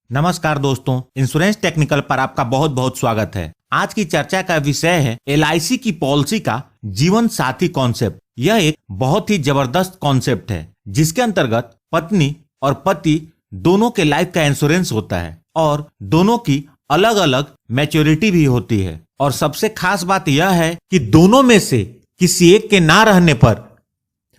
नमस्कार दोस्तों, insurance technical पर आपका बहुत बहुत स्वागत है। आज की चर्चा का विषय है LIC की पॉलिसी का जीवन साथी कॉन्सेप्ट। यह एक बहुत ही जबरदस्त कॉन्सेप्ट है जिसके अंतर्गत पत्नी और पति दोनों के लाइफ का इंश्योरेंस होता है और दोनों की अलग अलग मैच्योरिटी भी होती है। और सबसे खास बात यह है कि दोनों में से किसी एक के ना रहने पर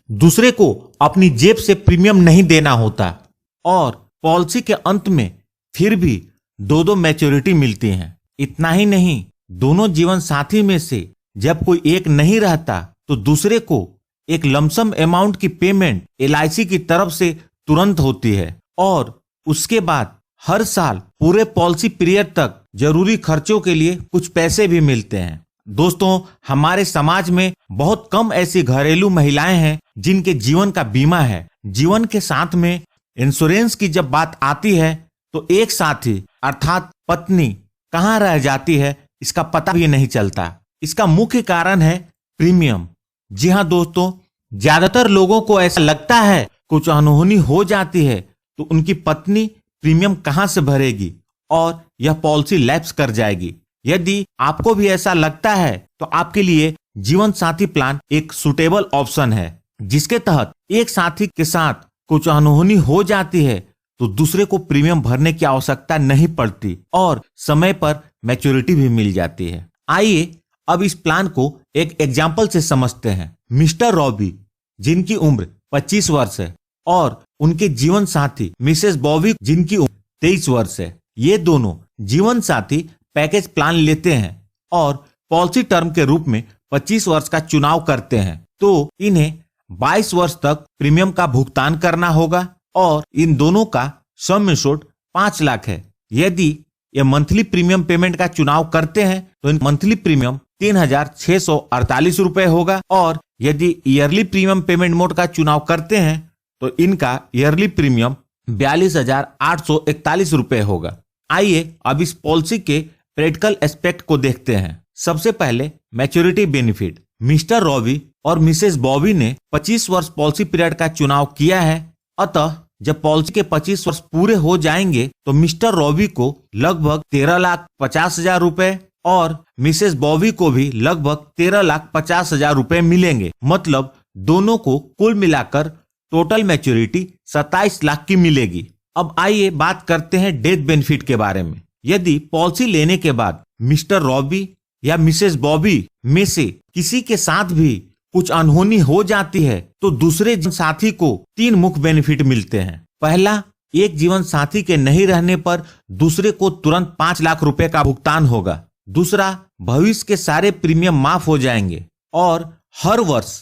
दूसरे को अपनी जेब से प्रीमियम नहीं देना होता और पॉलिसी के अंत में फिर भी दो मैच्योरिटी मिलती हैं। इतना ही नहीं, दोनों जीवन साथी में से जब कोई एक नहीं रहता तो दूसरे को एक लमसम अमाउंट की पेमेंट LIC की तरफ से तुरंत होती है और उसके बाद हर साल पूरे पॉलिसी पीरियड तक जरूरी खर्चों के लिए कुछ पैसे भी मिलते हैं। दोस्तों, हमारे समाज में बहुत कम ऐसी घरेलू महिलाएं हैं जिनके जीवन का बीमा है। जीवन के साथ में इंश्योरेंस की जब बात आती है तो एक साथी अर्थात पत्नी कहाँ रह जाती है इसका पता भी नहीं चलता। इसका मुख्य कारण है प्रीमियम। जी हाँ दोस्तों, ज्यादातर लोगों को ऐसा लगता है कुछ अनहोनी हो जाती है तो उनकी पत्नी प्रीमियम कहाँ से भरेगी और यह पॉलिसी लैप्स कर जाएगी। यदि आपको भी ऐसा लगता है तो आपके लिए जीवन साथी प्लान एक सुटेबल ऑप्शन है, जिसके तहत एक साथी के साथ कुछ अनहोनी हो जाती है तो दूसरे को प्रीमियम भरने की आवश्यकता नहीं पड़ती और समय पर मैच्योरिटी भी मिल जाती है। आइए अब इस प्लान को एक एग्जाम्पल से समझते हैं। मिस्टर रॉबी, जिनकी उम्र 25 वर्ष है, और उनके जीवन साथी मिसेस बॉबी, जिनकी उम्र 23 वर्ष है, ये दोनों जीवन साथी पैकेज प्लान लेते हैं और पॉलिसी टर्म के रूप में 25 वर्ष का चुनाव करते हैं। तो इन्हें 22 वर्ष तक प्रीमियम का भुगतान करना होगा और इन दोनों का सम एश्योर्ड 5 लाख है। यदि ये मंथली प्रीमियम पेमेंट का चुनाव करते हैं तो मंथली प्रीमियम 3,648 रुपए होगा और यदि ईयरली प्रीमियम पेमेंट मोड का चुनाव करते हैं तो इनका ईयरली प्रीमियम 42,841 रुपए होगा। आइए अब इस पॉलिसी के प्रैक्टिकल एस्पेक्ट को देखते हैं। सबसे पहले मैच्योरिटी बेनिफिट। मिस्टर रॉबी और मिसेस बॉबी ने 25 वर्ष पॉलिसी पीरियड का चुनाव किया है, अतः जब पॉलिसी के 25 वर्ष पूरे हो जाएंगे तो मिस्टर रॉबी को लगभग 13,50,000 रुपए और मिसेस बॉबी को भी लगभग 13,50,000 रुपए मिलेंगे। मतलब दोनों को कुल मिलाकर टोटल मैच्योरिटी 27 लाख की मिलेगी। अब आइए बात करते हैं डेथ बेनिफिट के बारे में। यदि पॉलिसी लेने के बाद मिस्टर रॉबी या मिसेस बॉबी में से किसी के साथ भी कुछ अनहोनी हो जाती है तो दूसरे जीवन साथी को 3 मुख्य बेनिफिट मिलते हैं। पहला, एक जीवन साथी के नहीं रहने पर दूसरे को तुरंत 5 लाख रुपए का भुगतान होगा। दूसरा, भविष्य के सारे प्रीमियम माफ हो जाएंगे और हर वर्ष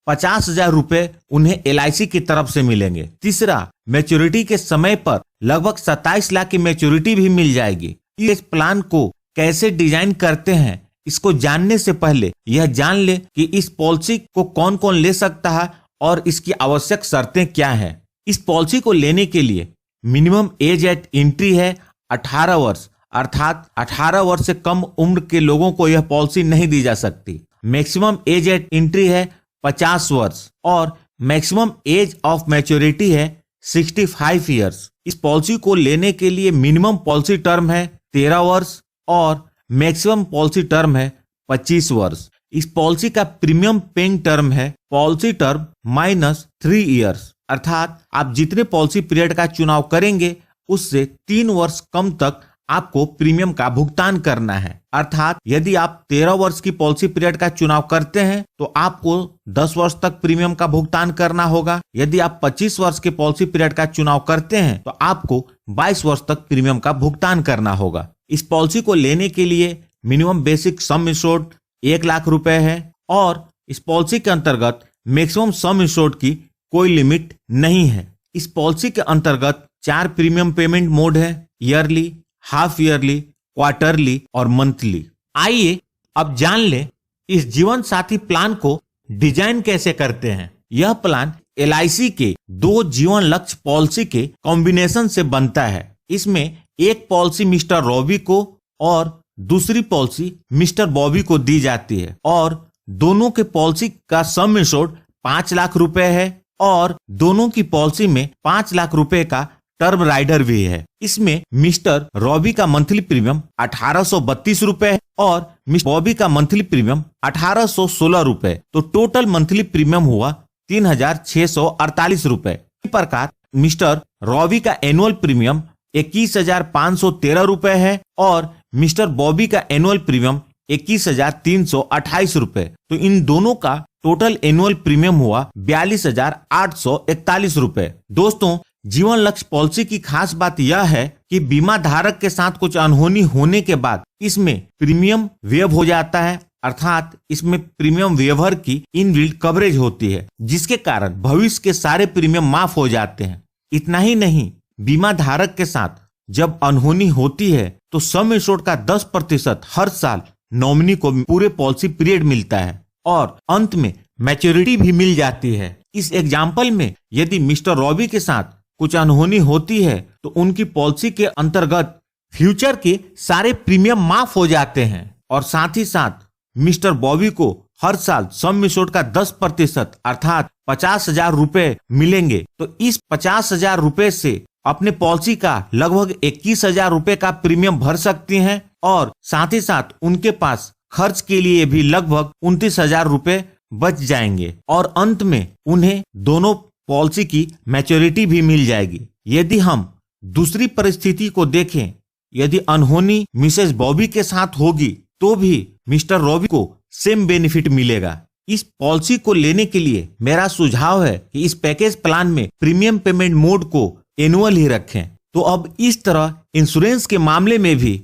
50,000 रुपए उन्हें LIC की तरफ से मिलेंगे। तीसरा, मैच्योरिटी के समय पर लगभग 27 लाख की मैच्योरिटी भी मिल जाएगी। इस प्लान को कैसे डिजाइन करते हैं इसको जानने से पहले यह जान ले कि इस पॉलिसी को कौन कौन ले सकता है और इसकी आवश्यक शर्तें क्या हैं। इस पॉलिसी को लेने के लिए मिनिमम एज एट एंट्री है 18 वर्ष, अर्थात 18 वर्ष से कम उम्र के लोगों को यह पॉलिसी नहीं दी जा सकती। मैक्सिमम एज एट एंट्री है 50 वर्ष और मैक्सिमम एज ऑफ मैच्योरिटी है 65 ईयर्स। इस पॉलिसी को लेने के लिए मिनिमम पॉलिसी टर्म है 13 वर्ष और मैक्सिमम पॉलिसी टर्म है 25 वर्ष। इस पॉलिसी का प्रीमियम पेइंग टर्म है पॉलिसी टर्म -3 ईयर्स, अर्थात आप जितने पॉलिसी पीरियड का चुनाव करेंगे उससे 3 वर्ष कम तक आपको प्रीमियम का भुगतान करना है। अर्थात यदि आप 13 वर्ष की पॉलिसी पीरियड का चुनाव करते हैं तो आपको 10 वर्ष तक प्रीमियम का भुगतान करना होगा। यदि आप 25 वर्ष के पॉलिसी पीरियड का चुनाव करते हैं तो आपको 22 वर्ष तक प्रीमियम का भुगतान करना होगा। इस पॉलिसी को लेने के लिए minimum basic sum assured 1 lakh रुपए है और इस पॉलिसी के अंतर्गत मैक्सिमम सम एश्योर्ड की कोई लिमिट नहीं है। इस पॉलिसी के अंतर्गत 4 प्रीमियम पेमेंट मोड है, ईयरली, हाफ ईयरली, क्वार्टरली और मंथली। आइए अब जान ले इस जीवन साथी प्लान को डिजाइन कैसे करते हैं। यह प्लान LIC के 2 जीवन लक्ष्य पॉलिसी के कॉम्बिनेशन से बनता है। इसमें एक पॉलिसी मिस्टर रॉबी को और दूसरी पॉलिसी मिस्टर बॉबी को दी जाती है और दोनों के पॉलिसी का सम एश्योर्ड 5 लाख रुपए है और दोनों की पॉलिसी में 5 लाख रुपए का टर्म राइडर भी है। इसमें मिस्टर रॉबी का मंथली प्रीमियम 1832 रुपए है और मिस्टर बॉबी का मंथली प्रीमियम 1816 रुपए। तो टोटल मंथली प्रीमियम हुआ 3648 रुपए। इसी प्रकार मिस्टर रॉबी का एनुअल प्रीमियम 21,513 रुपए है और मिस्टर बॉबी का एनुअल प्रीमियम 21,328 रुपए। तो इन दोनों का टोटल एनुअल प्रीमियम हुआ 42,841 रुपए। दोस्तों, जीवन लक्ष्य पॉलिसी की खास बात यह है कि बीमा धारक के साथ कुछ अनहोनी होने के बाद इसमें प्रीमियम वेव हो जाता है, अर्थात इसमें प्रीमियम वेवर की इनबिल्ट कवरेज होती है, जिसके कारण भविष्य के सारे प्रीमियम माफ हो जाते हैं। इतना ही नहीं, बीमा धारक के साथ जब अनहोनी होती है तो सम एश्योर्ड का 10% हर साल नॉमिनी को पूरे पॉलिसी पीरियड मिलता है और अंत में मैच्योरिटी भी मिल जाती है। इस एग्जाम्पल में यदि मिस्टर रॉबी के साथ कुछ अनहोनी होती है तो उनकी पॉलिसी के अंतर्गत फ्यूचर के सारे प्रीमियम माफ हो जाते हैं और साथ ही साथ मिस्टर बॉबी को हर साल सम एश्योर्ड का 10% अर्थात 50,000 रुपए मिलेंगे। तो इस 50,000 रुपए से अपने पॉलिसी का लगभग 21,000 रुपए का प्रीमियम भर सकती हैं और साथ ही साथ उनके पास खर्च के लिए भी लगभग 29,000 रुपए बच जाएंगे और अंत में उन्हें दोनों पॉलिसी की मैच्योरिटी भी मिल जाएगी। यदि हम दूसरी परिस्थिति को देखें, यदि अनहोनी मिसेस बॉबी के साथ होगी तो भी मिस्टर रॉबी को सेम बेनिफिट मिलेगा। इस पॉलिसी को लेने के लिए मेरा सुझाव है कि इस पैकेज प्लान में प्रीमियम पेमेंट मोड को एनुअल ही रखें। तो अब इस तरह इंश्योरेंस के मामले में भी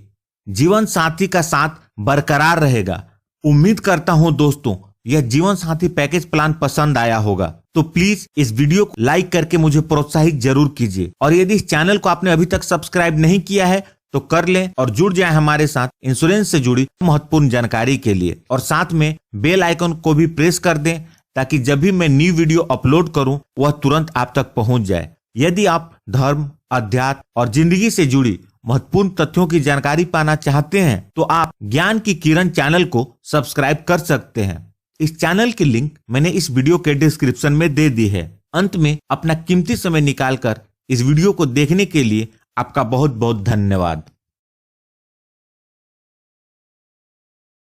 जीवन साथी का साथ बरकरार रहेगा। उम्मीद करता हूं दोस्तों यह जीवन साथी पैकेज प्लान पसंद आया होगा। तो प्लीज इस वीडियो को लाइक करके मुझे प्रोत्साहित जरूर कीजिए और यदि इस चैनल को आपने अभी तक सब्सक्राइब नहीं किया है तो कर लें और जुड़ जाएं हमारे साथ इंश्योरेंस से जुड़ी महत्वपूर्ण जानकारी के लिए और साथ में बेल आइकन को भी प्रेस कर दें ताकि जब भी मैं न्यू वीडियो अपलोड करूं वह तुरंत आप तक पहुंच जाए। यदि आप धर्म, अध्यात्म और जिंदगी से जुड़ी महत्वपूर्ण तथ्यों की जानकारी पाना चाहते हैं तो आप ज्ञान की किरण चैनल को सब्सक्राइब कर सकते हैं। इस चैनल की लिंक मैंने इस वीडियो के डिस्क्रिप्शन में दे दी है। अंत में अपना कीमती समय निकालकर इस वीडियो को देखने के लिए आपका बहुत बहुत धन्यवाद।